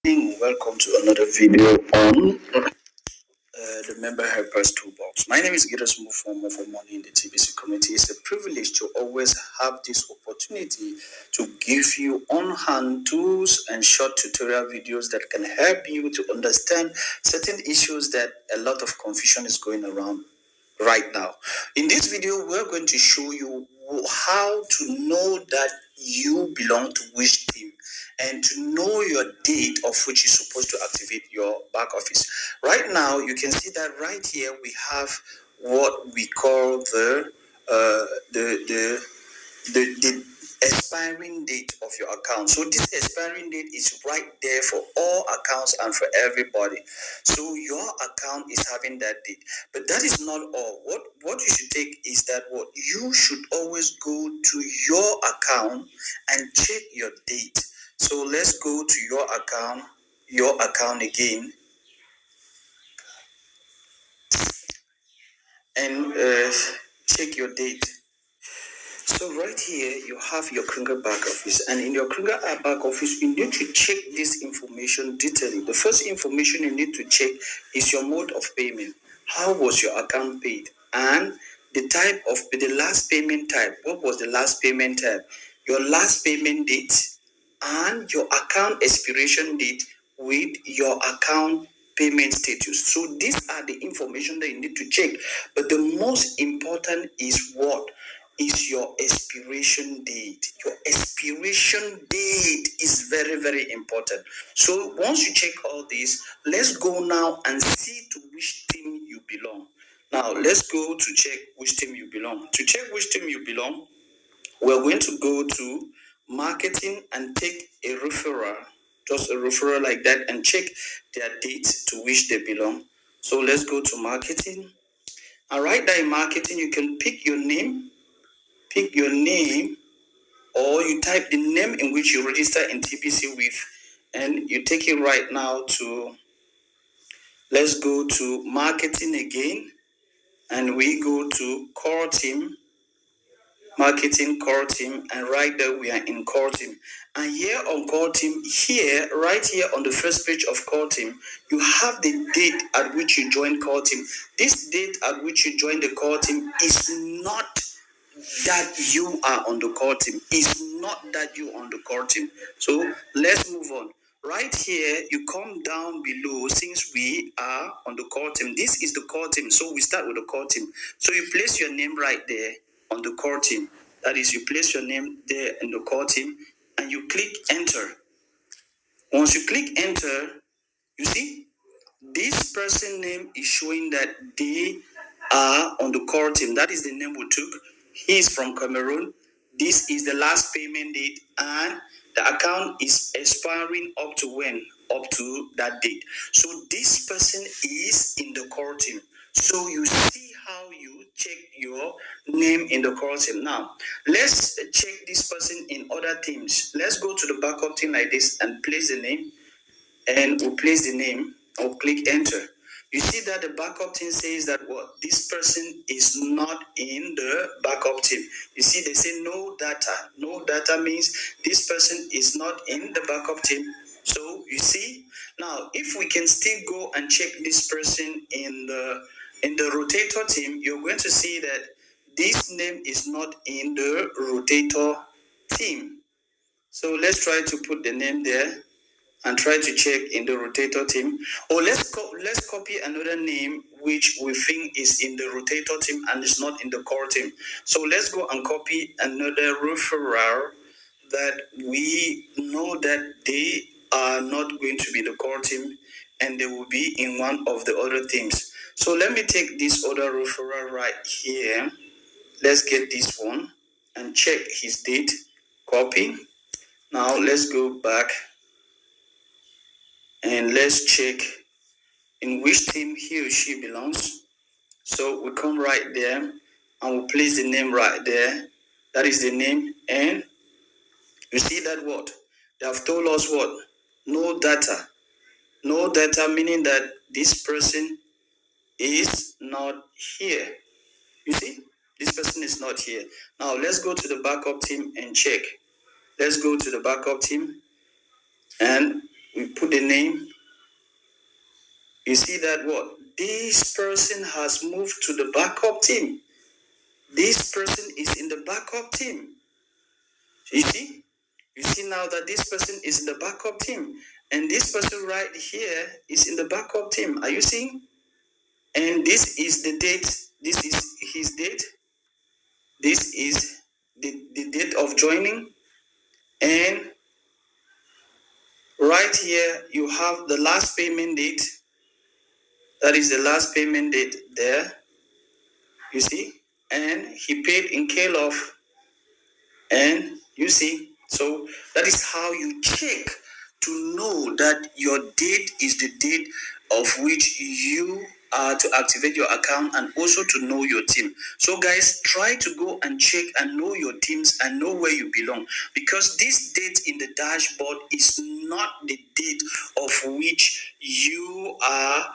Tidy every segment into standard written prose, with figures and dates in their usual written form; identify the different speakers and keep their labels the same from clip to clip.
Speaker 1: Welcome to another video on the Member Helpers Toolbox. My name is Giras Mufomo for Money in the TBC community. It's a privilege to always have this opportunity to give you on-hand tools and short tutorial videos that can help you to understand certain issues that a lot of confusion is going around right now. In this video, we're going to show you how to know that you belong to which team and to know your date of which you're supposed to activate your back office. Right now, you can see that right here we have what we call the expiring date of your account. So this expiring date is right there for all accounts and for everybody. So your account is having that date. But that is not all. What you should take is that what you should always go to your account and check your date. So let's go to your account again, and check your date. So right here, you have your Kringle back office, and in your Kringle back office, you need to check this information detailing. The first information you need to check is your mode of payment. How was your account paid? And the type of the last payment type. What was the last payment type? Your last payment date and your account expiration date with your account payment status. So these are the information that you need to check. But the most important is what? Is your expiration date. Your expiration date is very, very important. So once you check all this, let's go now and see to which team you belong. Now let's go to check which team you belong. To check which team you belong, we're going to go to marketing and take a referral, just a referral like that, and check their dates to which they belong. So let's go to marketing. And right there in marketing, you can pick your name, or you type the name in which you register in TPC with, and you take it right now to, let's go to marketing again, and we go to core team, marketing core team, and right there we are in core team. And here on core team, right here on the first page of core team, you have the date at which you join core team. This date at which you join the core team is not that you are on the core team. Is not that you on the core team. So let's move on. Right here, you come down below. Since we are on the core team, this is the core team. So we start with the core team. So you place your name right there on the core team. That is, you place your name there in the core team, and you click enter. Once you click enter, you see this person name is showing that they are on the core team. That is the name we took. He is from Cameroon. This is the last payment date, and the account is expiring up to when? Up to that date. So this person is in the core team. So you see how you check your name in the core team. Now, let's check this person in other teams. Let's go to the backup team like this and place the name, and we'll place the name or click enter. You see that the backup team says that what this person is not in the backup team. You see, they say no data. No data means this person is not in the backup team. So you see, now if we can still go and check this person in the rotator team, you're going to see that this name is not in the rotator team. So let's try to put the name there and try to check in the rotator team. Or let's copy another name which we think is in the rotator team and is not in the core team. So let's go and copy another referral that we know that they are not going to be the core team and they will be in one of the other teams. So let me take this other referral right here. Let's get this one and check his date. Copy. Now let's go back and let's check in which team he or she belongs. So we come right there and we place the name right there. That is the name. And you see that what? They have told us what? No data. No data, meaning that this person is not here. You see? This person is not here. Now let's go to the backup team and check. Let's go to the backup team and We put the name. You see that what? This person has moved to the backup team. This person is in the backup team. You see? You see now that this person is in the backup team. And this person right here is in the backup team. Are you seeing? And this is the date. This is his date. This is the date of joining. And right here, you have the last payment date. That is the last payment date there. You see? And he paid in KLOF. And you see? So that is how you check to know that your date is the date of which you are to activate your account, and also to know your team. So guys, try to go and check and know your teams and know where you belong, because this date in the dashboard is not the date of which you are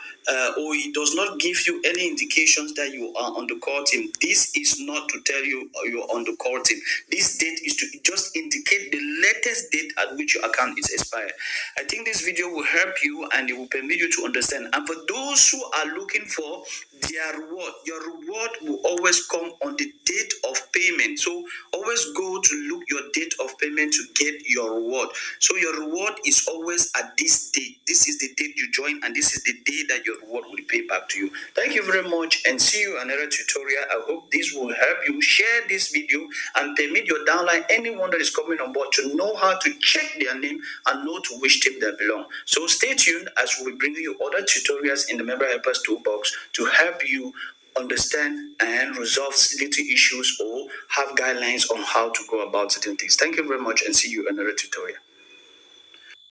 Speaker 1: or it does not give you any indications that you are on the core team. This is not to tell you you're on the core team. This date is to just indicate the latest date at which your account is expired. I think this video will help you and it will permit you to understand. And for those who are looking for their reward, your reward will always come on the date of payment. So always go to look your date of payment to get your reward. So your reward is always at this date. This is the date you join, and this is the day that your reward will pay back to you. Thank you very much, and see you in another tutorial. I hope this will help you. Share this video and permit your downline, anyone that is coming on board, to know how to check their name and know to which team they belong. So stay tuned as we bring you other tutorials in the Member Helpers Toolbox to help you understand and resolve little issues or have guidelines on how to go about certain things. Thank you very much, and see you in another tutorial.